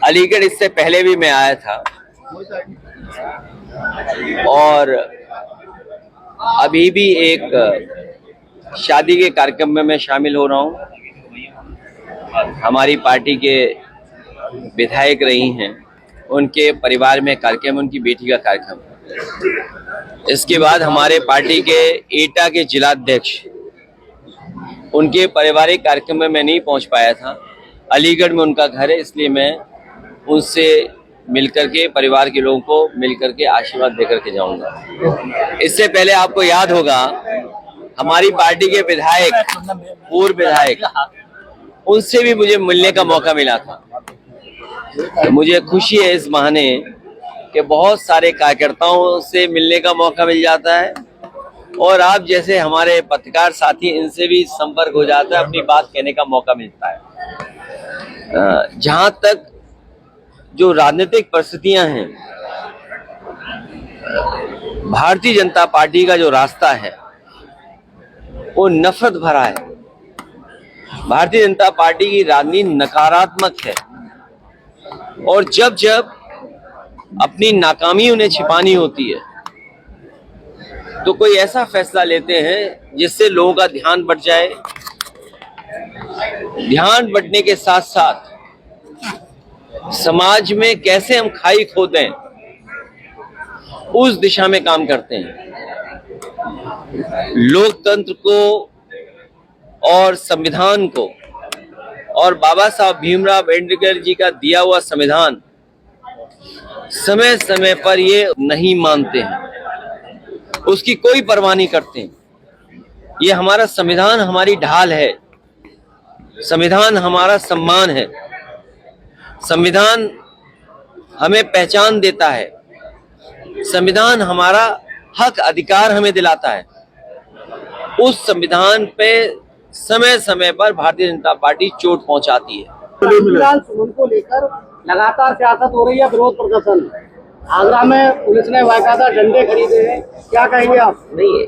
अलीगढ़ इससे पहले भी मैं आया था और अभी भी एक शादी के कार्यक्रम में मैं शामिल हो रहा हूं। हमारी पार्टी के विधायक रही हैं, उनके परिवार में कार्यक्रम, उनकी बेटी का कार्यक्रम। इसके बाद हमारे पार्टी के एटा के जिलाध्यक्ष, उनके पारिवारिक कार्यक्रम में मैं नहीं पहुंच पाया था। अलीगढ़ में उनका घर है, इसलिए मैं उनसे मिलकर के, परिवार के लोगों को मिलकर के आशीर्वाद देकर के जाऊंगा। इससे पहले आपको याद होगा, हमारी पार्टी के विधायक, पूर्व विधायक, उनसे भी मुझे मिलने का मौका मिला था। मुझे खुशी है इस बहाने कि बहुत सारे कार्यकर्ताओं से मिलने का मौका मिल जाता है और आप जैसे हमारे पत्रकार साथी, इनसे भी संपर्क हो जाता है, अपनी बात कहने का मौका मिलता है। जहां तक जो राजनीतिक परिस्थितियां हैं, भारतीय जनता पार्टी का जो रास्ता है वो नफरत भरा है। भारतीय जनता पार्टी की राजनीति नकारात्मक है और जब जब अपनी नाकामी उन्हें छिपानी होती है तो कोई ऐसा फैसला लेते हैं जिससे लोगों का ध्यान बढ़ जाए। ध्यान बढ़ने के साथ साथ समाज में कैसे हम खाई खोदें, उस दिशा में काम करते हैं। लोकतंत्र को और संविधान को और बाबा साहब भीमराव अम्बेडकर जी का दिया हुआ संविधान समय समय पर ये नहीं मानते हैं, उसकी कोई परवाह नहीं करते हैं। ये हमारा संविधान हमारी ढाल है, संविधान हमारा सम्मान है, संविधान हमें पहचान देता है, संविधान हमारा हक अधिकार हमें दिलाता है। उस संविधान पे समय समय पर भारतीय जनता पार्टी चोट पहुंचाती है। फिलहाल सुमन को लेकर लगातार सियासत हो रही है, विरोध प्रदर्शन। आगरा में पुलिस ने बाकायदा डंडे खरीदे हैं, क्या कहेंगे आप? नहीं,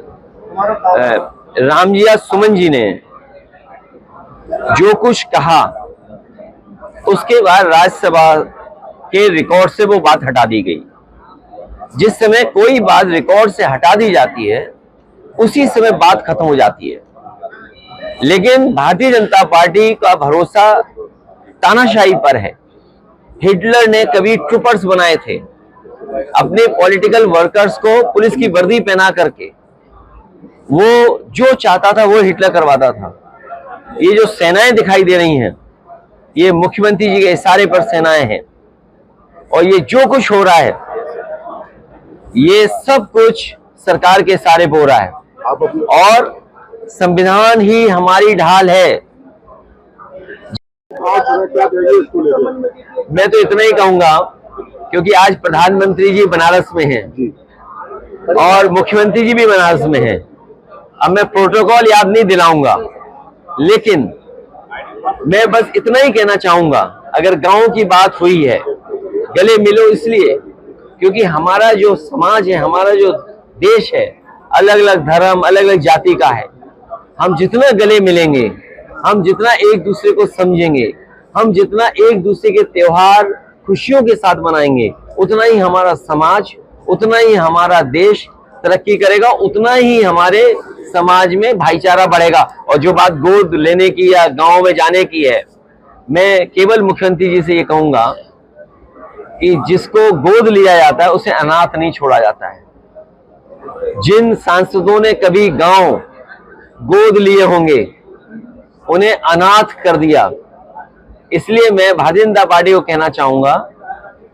रामजिया सुमन जी ने जो कुछ कहा उसके बाद राज्यसभा के रिकॉर्ड से वो बात हटा दी गई। जिस समय कोई बात रिकॉर्ड से हटा दी जाती है उसी समय बात खत्म हो जाती है। लेकिन भारतीय जनता पार्टी का भरोसा तानाशाही पर है। हिटलर ने कभी ट्रूपर्स बनाए थे, अपने पॉलिटिकल वर्कर्स को पुलिस की वर्दी पहना करके वो जो चाहता था वो हिटलर करवाता था। ये जो सेनाएं दिखाई दे रही हैं, ये मुख्यमंत्री जी के इशारे पर सेनाएं हैं और ये जो कुछ हो रहा है ये सब कुछ सरकार के इशारे पर हो रहा है और संविधान ही हमारी ढाल है। मैं तो इतना ही कहूंगा, क्योंकि आज प्रधानमंत्री जी बनारस में हैं और मुख्यमंत्री जी भी बनारस में हैं। अब मैं प्रोटोकॉल याद नहीं दिलाऊंगा, लेकिन मैं बस इतना ही कहना चाहूंगा, अगर गांव की बात हुई है, गले मिलो इसलिए क्योंकि हमारा जो समाज है, हमारा जो देश है, अलग अलग धर्म, अलग अलग जाति का है। हम जितना गले मिलेंगे, हम जितना एक दूसरे को समझेंगे, हम जितना एक दूसरे के त्योहार खुशियों के साथ मनाएंगे, उतना ही हमारा समाज, उतना ही हमारा देश तरक्की करेगा, उतना ही हमारे समाज में भाईचारा बढ़ेगा। और जो बात गोद लेने की या गांव में जाने की है, मैं केवल मुख्यमंत्री जी से ये कहूंगा कि जिसको गोद लिया जाता है उसे अनाथ नहीं छोड़ा जाता है। जिन सांसदों ने कभी गांव गोद लिए होंगे उन्हें अनाथ कर दिया। इसलिए मैं भारतीय जनता पार्टी को कहना चाहूंगा,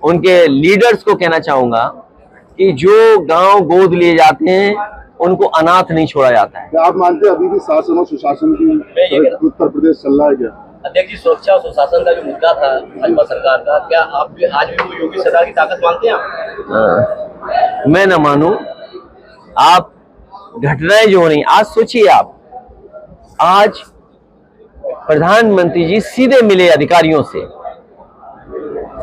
उनके लीडर्स को कहना चाहूंगा कि जो गांव गोद लिए जाते हैं उनको अनाथ नहीं छोड़ा जाता है। क्या आप मानते हैं अभी भी शासन और सुशासन की उत्तर प्रदेश चल रहा है क्या? अध्यक्ष जी, सुरक्षा और सुशासन का जो मुद्दा था भाजपा सरकार का, क्या आप भी आज भी वो योगी सरकार की ताकत मानते हैं आप? मैं न मानूं। आप घटनाएं जो हो रही, आज सोचिए आप, आज प्रधानमंत्री जी सीधे मिले अधिकारियों से,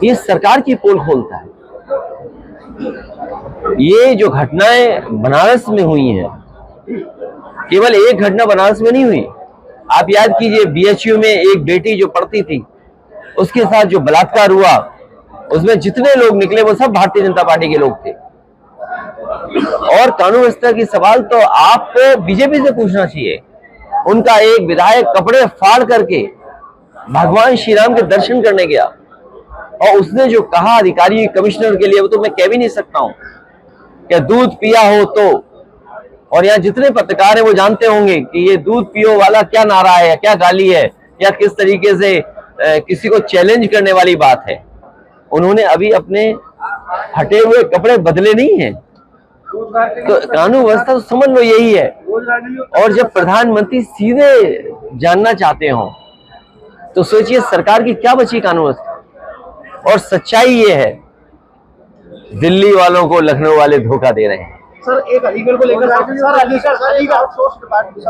ये सरकार की पोल खोलता है। ये जो घटनाएं बनारस में हुई हैं, केवल एक घटना बनारस में नहीं हुई। आप याद कीजिए, बीएचयू में एक बेटी जो पढ़ती थी, उसके साथ जो बलात्कार हुआ, उसमें जितने लोग निकले वो सब भारतीय जनता पार्टी के लोग थे। और कानून व्यवस्था की सवाल तो आपको बीजेपी से पूछना चाहिए। उनका एक विधायक कपड़े फाड़ करके भगवान श्री राम के दर्शन करने गया, और उसने जो कहा अधिकारी कमिश्नर के लिए, वो तो मैं कह भी नहीं सकता हूं। क्या दूध पिया हो तो, और यहाँ जितने पत्रकार हैं वो जानते होंगे कि ये दूध पियो वाला क्या नारा है, या क्या गाली है, या किस तरीके से किसी को चैलेंज करने वाली बात है। उन्होंने अभी अपने हटे हुए कपड़े बदले नहीं हैं। तो कानून व्यवस्था तो समझ लो यही है। और जब प्रधानमंत्री सीधे जानना चाहते हो तो सोचिए सरकार की क्या बची कानून व्यवस्था। और सच्चाई ये है, दिल्ली वालों को लखनऊ वाले धोखा दे रहे हैं। सर, एक अलीगढ़ को लेकर सर अलीगढ़ आउटसोर्स डिपार्टमेंट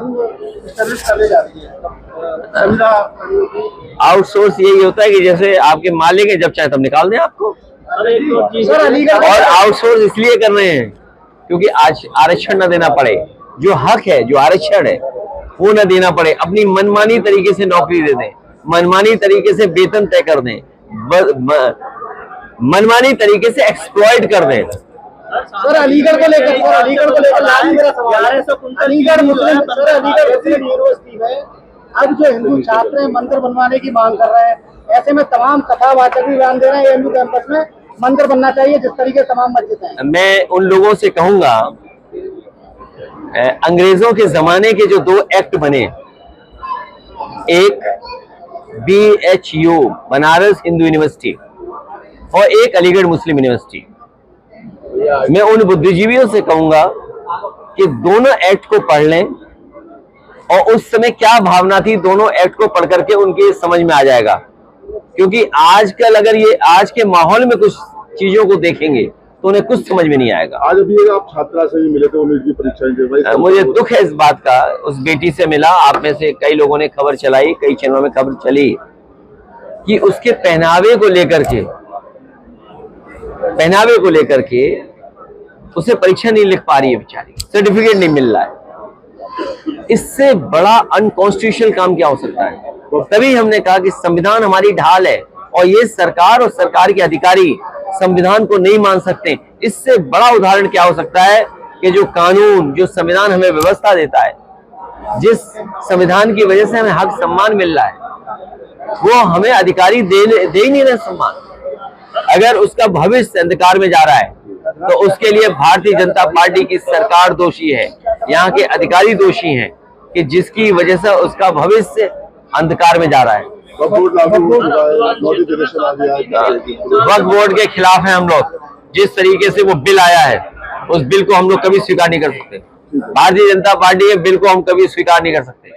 करने जा रही है। आउटसोर्स यही होता है कि जैसे आपके मालिक है, जब चाहे तब निकाल दें आपको। सर अलीगढ़ और आउटसोर्स इसलिए कर रहे हैं क्योंकि आज आरक्षण न देना पड़े, जो हक है, जो आरक्षण है वो न देना पड़े, अपनी मनमानी तरीके से नौकरी दे दें, मनमानी तरीके से वेतन तय कर दें, मनमानी तरीके से एक्सप्लॉइट कर दें। सर अलीगढ़ को लेकर मेरा सवाल है। अलीगढ़ मुस्लिम यूनिवर्सिटी में अब जो हिंदू छात्र हैं मंदिर बनवाने की मांग कर रहे हैं, ऐसे में तमाम कथावाचक भी बयान दे रहे हैं एएमयू कैंपस में मंदिर बनना चाहिए जिस तरीके से तमाम मस्जिद हैं। मैं उन लोगों से कहूंगा, अंग्रेजों के जमाने के जो 2 एक्ट बने, एक BHU बनारस हिंदू यूनिवर्सिटी और एक अलीगढ़ मुस्लिम यूनिवर्सिटी, मैं उन बुद्धिजीवियों से कहूंगा कि दोनों एक्ट को पढ़ लें, और उस समय क्या भावना थी दोनों एक्ट को पढ़ करके उनके समझ में आ जाएगा। क्योंकि आजकल अगर ये आज के माहौल में कुछ चीजों को देखेंगे तो उन्हें कुछ समझ में नहीं आएगा। आज अभी आप छात्रा से भी मिले थे, उनकी परीक्षा मुझे दुख है इस बात का, उस बेटी से मिला। आप में से कई लोगों ने खबर चलाई, कई चैनलों में खबर चली कि उसके पहनावे को लेकर के उसे परीक्षा नहीं लिख पा रही है बेचारी, सर्टिफिकेट नहीं मिल रहा है। इससे बड़ा अनकॉन्स्टिट्यूशनल काम क्या हो सकता है। तभी हमने कहा कि संविधान हमारी ढाल है, और ये सरकार और सरकार के अधिकारी संविधान को नहीं मान सकते। इससे बड़ा उदाहरण क्या हो सकता है कि जो कानून, जो संविधान हमें व्यवस्था देता है, जिस संविधान की वजह से हमें हक सम्मान मिल रहा है, वो हमें अधिकारी दे ही नहीं रहे सम्मान। अगर उसका भविष्य अंधकार में जा रहा है तो उसके लिए भारतीय जनता पार्टी की सरकार दोषी है, यहाँ के अधिकारी दोषी हैं कि जिसकी वजह से उसका भविष्य अंधकार में जा रहा है। वक्फ बोर्ड के खिलाफ है हम लोग। जिस तरीके से वो बिल आया है, उस बिल को हम लोग कभी स्वीकार नहीं कर सकते। भारतीय जनता पार्टी के बिल को हम कभी स्वीकार नहीं कर सकते।